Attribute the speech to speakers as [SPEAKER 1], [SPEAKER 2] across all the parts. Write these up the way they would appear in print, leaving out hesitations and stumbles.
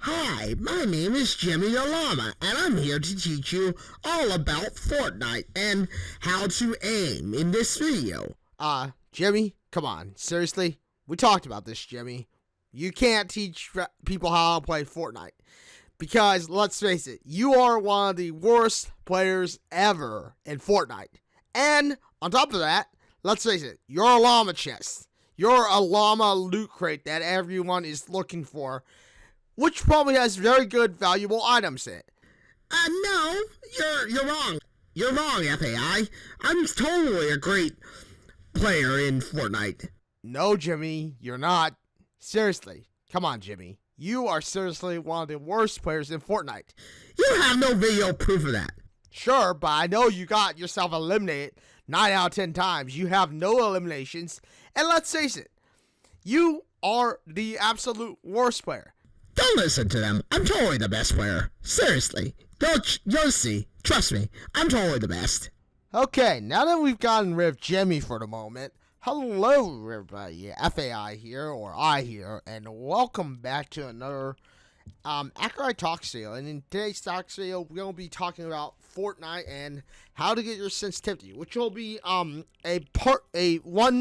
[SPEAKER 1] Hi, my name is Jimmy the Lama, and I'm here to teach you all about Fortnite and how to aim in this video.
[SPEAKER 2] Jimmy, come on, seriously? We talked about this, Jimmy. You can't teach people how to play Fortnite. Because, let's face it, you are one of the worst players ever in Fortnite. And, on top of that, let's face it, you're a llama chest. You're a llama loot crate that everyone is looking for, which probably has very good, valuable items in it.
[SPEAKER 1] No, you're wrong. You're wrong, FAI. I'm totally a great player in Fortnite.
[SPEAKER 2] No, Jimmy, you're not. Seriously, come on, Jimmy. You are seriously one of the worst players in Fortnite.
[SPEAKER 1] You have no video proof of that.
[SPEAKER 2] Sure, but I know you got yourself eliminated 9 out of 10 times. You have no eliminations. And let's face it, you are the absolute worst player.
[SPEAKER 1] Don't listen to them. I'm totally the best player. Seriously. You'll see. Trust me. I'm totally the best.
[SPEAKER 2] Okay, now that we've gotten rid of Jimmy for the moment, hello everybody. FAI here, or I here, and welcome back to another Accureye Talks video. And in today's Talks video, we're going to be talking about Fortnite and how to get your sensitivity, which will be one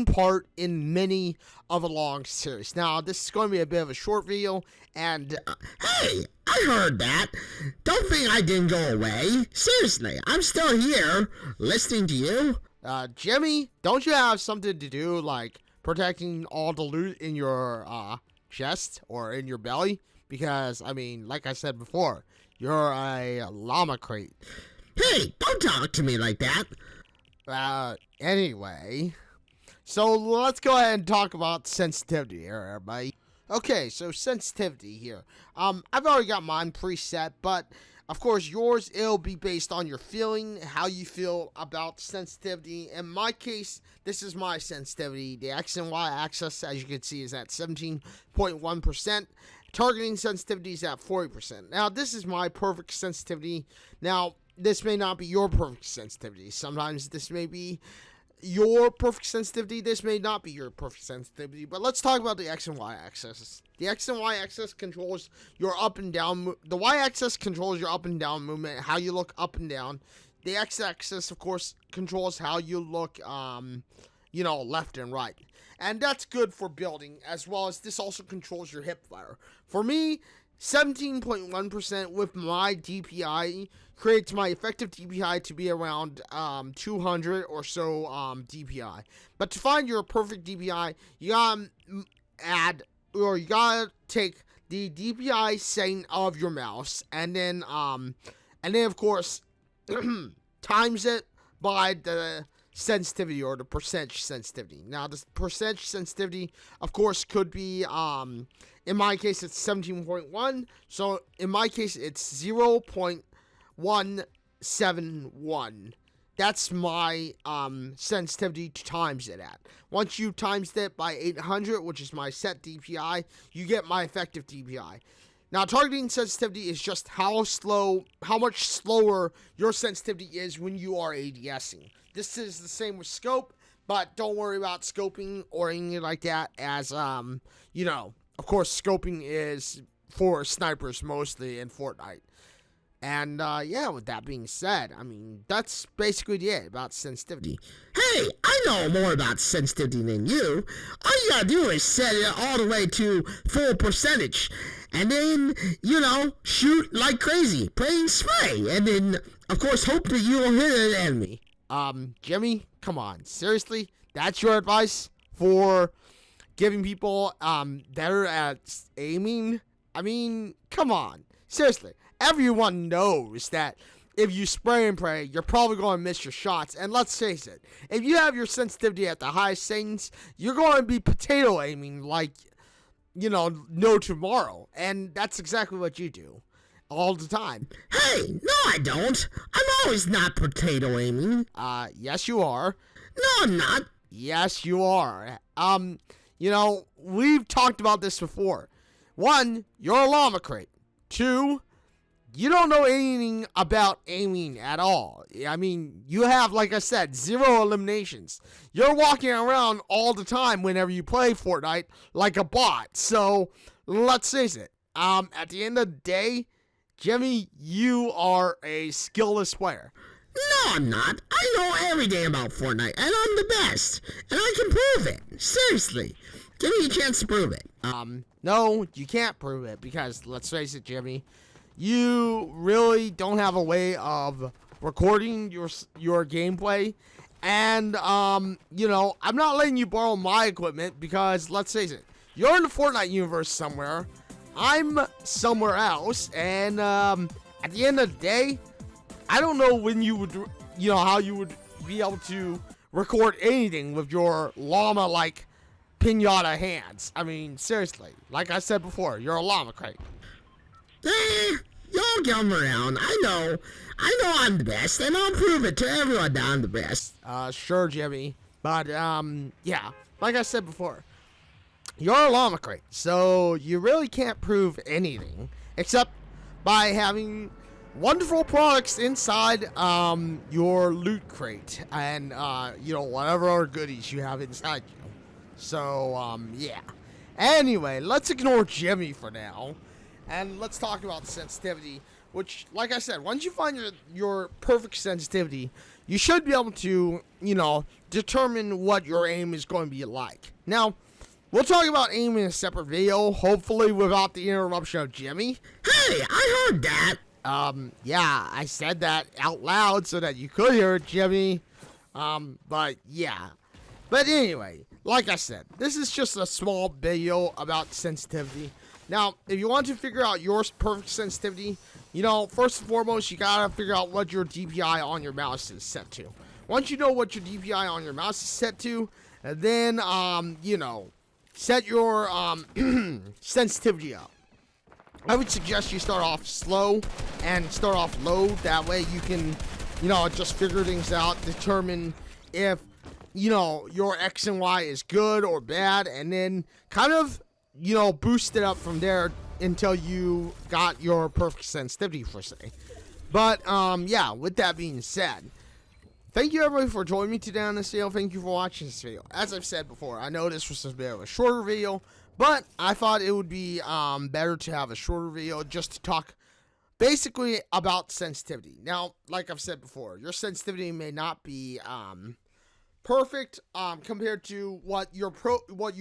[SPEAKER 2] part in many of a long series. Now, this is going to be a bit of a short video, and
[SPEAKER 1] hey, I heard that. Don't think I didn't go away. Seriously, I'm still here, listening to you.
[SPEAKER 2] Jimmy, don't you have something to do, like protecting all the loot in your chest or in your belly? Because, I mean, like I said before, you're a llama crate.
[SPEAKER 1] Hey, don't talk to me like that.
[SPEAKER 2] Anyway, so let's go ahead and talk about sensitivity here, everybody. Okay, so sensitivity here. I've already got mine preset, but of course yours, it'll be based on your feeling, how you feel about sensitivity. In my case, this is my sensitivity. The X and Y axis, as you can see, is at 17.1%. Targeting sensitivity is at 40%. Now, this is my perfect sensitivity. Now, this may not be your perfect sensitivity. Sometimes this may be your perfect sensitivity. This may not be your perfect sensitivity. But let's talk about the X and Y axis. The X and Y axis controls your up and down. The Y axis controls your up and down movement, how you look up and down. The X axis, of course, controls how you look, left and right. And that's good for building, as well as this also controls your hip fire. For me, 17.1% with my DPI creates my effective DPI to be around 200 or so DPI. But to find your perfect DPI, you gotta take the DPI setting of your mouse, and then of course times it by the sensitivity, or the percentage sensitivity. Now, the percentage sensitivity, of course, could be, in my case, it's 17.1. So, in my case, it's 0.171. That's my sensitivity to times it at. Once you times it by 800, which is my set DPI, you get my effective DPI. Now, targeting sensitivity is just how much slower your sensitivity is when you are ADSing. This is the same with scope, but don't worry about scoping or anything like that, as, of course, scoping is for snipers mostly in Fortnite. And, with that being said, I mean, that's basically it about sensitivity.
[SPEAKER 1] Hey, I know more about sensitivity than you. All you gotta do is set it all the way to full percentage. And then, shoot like crazy. Playing spray. And then, of course, hope that you will hit an enemy.
[SPEAKER 2] Jimmy, come on. Seriously? That's your advice for giving people, better at aiming? I mean, come on. Seriously. Everyone knows that if you spray and pray, you're probably going to miss your shots. And let's face it, if you have your sensitivity at the highest settings, you're going to be potato aiming like, no tomorrow. And that's exactly what you do all the time.
[SPEAKER 1] Hey, no I don't. I'm always not potato aiming.
[SPEAKER 2] Yes you are.
[SPEAKER 1] No, I'm not.
[SPEAKER 2] Yes you are. We've talked about this before. 1, you're a llama crate. 2, you don't know anything about aiming at all. I mean, you have, like I said, 0 eliminations. You're walking around all the time whenever you play Fortnite like a bot. So, let's face it. at the end of the day, Jimmy, you are a skillless player.
[SPEAKER 1] No, I'm not. I know everything about Fortnite, and I'm the best. And I can prove it. Seriously. Give me a chance to prove it.
[SPEAKER 2] No, you can't prove it because, let's face it, Jimmy, you really don't have a way of recording your gameplay. And, you know, I'm not letting you borrow my equipment because, let's face it, you're in the Fortnite universe somewhere. I'm somewhere else. And, at the end of the day, I don't know when you would, you know, how you would be able to record anything with your llama-like pinata hands. I mean, seriously, like I said before, you're a llama crate.
[SPEAKER 1] Y'all come around. I know I'm the best, and I'll prove it to everyone that I'm the best.
[SPEAKER 2] Sure, Jimmy. But, yeah, like I said before, you're a llama crate, so you really can't prove anything except by having wonderful products inside your loot crate and you know, whatever other goodies you have inside you. So yeah, anyway, let's ignore Jimmy for now and let's talk about sensitivity, which, like I said, once you find your perfect sensitivity, you should be able to, you know, determine what your aim is going to be like. Now, we'll talk about aim in a separate video, hopefully without the interruption of Jimmy.
[SPEAKER 1] Hey, I heard that.
[SPEAKER 2] Yeah, I said that out loud so that you could hear it, Jimmy. But yeah. But anyway, like I said, this is just a small video about sensitivity. Now, if you want to figure out your perfect sensitivity, you know, first and foremost, you gotta figure out what your DPI on your mouse is set to. Once you know what your DPI on your mouse is set to, then, you know, set your, sensitivity up. I would suggest you start off slow and start off low. That way you can, you know, just figure things out, determine if, you know, your X and Y is good or bad, and then kind of, you know, boost it up from there until you got your perfect sensitivity, for say. But, yeah, with that being said, thank you everybody for joining me today on this video. Thank you for watching this video. As I've said before, I know this was a bit of a shorter video, but I thought it would be better to have a shorter video just to talk basically about sensitivity. Now, like I've said before, your sensitivity may not be perfect compared to what you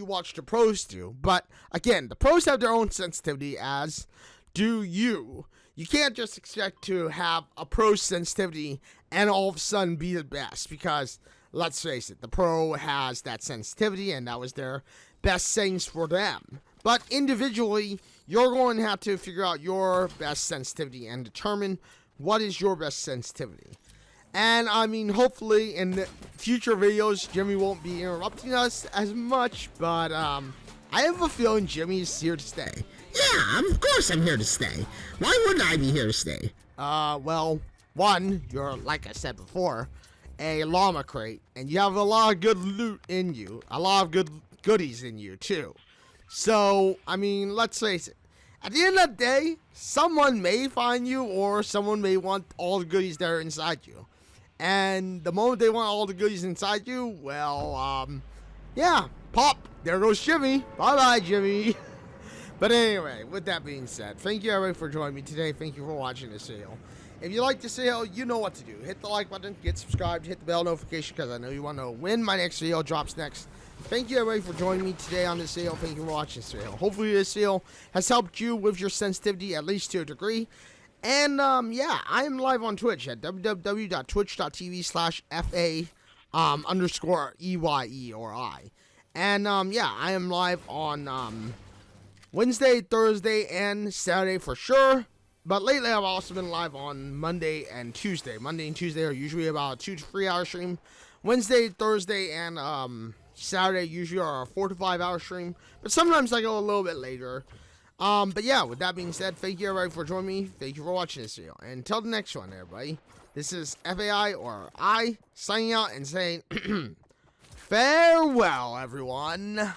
[SPEAKER 2] watch the pros do. But again, the pros have their own sensitivity, as do you. You can't just expect to have a pro sensitivity and all of a sudden be the best, because let's face it, the pro has that sensitivity and that was their best settings for them. But individually, you're going to have to figure out your best sensitivity and determine what is your best sensitivity. And I mean, hopefully in the future videos, Jimmy won't be interrupting us as much, but I have a feeling Jimmy is here to stay.
[SPEAKER 1] Yeah, of course I'm here to stay. Why wouldn't I be here to stay?
[SPEAKER 2] Well, one, you're, like I said before, a llama crate, and you have a lot of good loot in you, a lot of good goodies in you too. So, I mean, let's face it, at the end of the day, someone may find you, or someone may want all the goodies that are inside you. And the moment they want all the goodies inside you, well, yeah, pop, there goes Jimmy. Bye-bye, Jimmy. But anyway, with that being said, thank you everybody for joining me today. Thank you for watching this video. If you like this video, you know what to do. Hit the like button, get subscribed, hit the bell notification, because I know you want to know when my next video drops next. Thank you everybody for joining me today on this video. Thank you for watching this video. Hopefully this video has helped you with your sensitivity, at least to a degree. And, yeah, I am live on Twitch at www.twitch.tv/FA_EYE or I. And, yeah, I am live on, Wednesday, Thursday, and Saturday for sure. But lately I've also been live on Monday and Tuesday. Monday and Tuesday are usually about a 2 to 3 hour stream. Wednesday, Thursday, and, Saturday usually are a 4 to 5 hour stream. But sometimes I go a little bit later. But yeah, with that being said, thank you everybody for joining me. Thank you for watching this video. And until the next one, everybody, this is FAI or I signing out and saying farewell, everyone.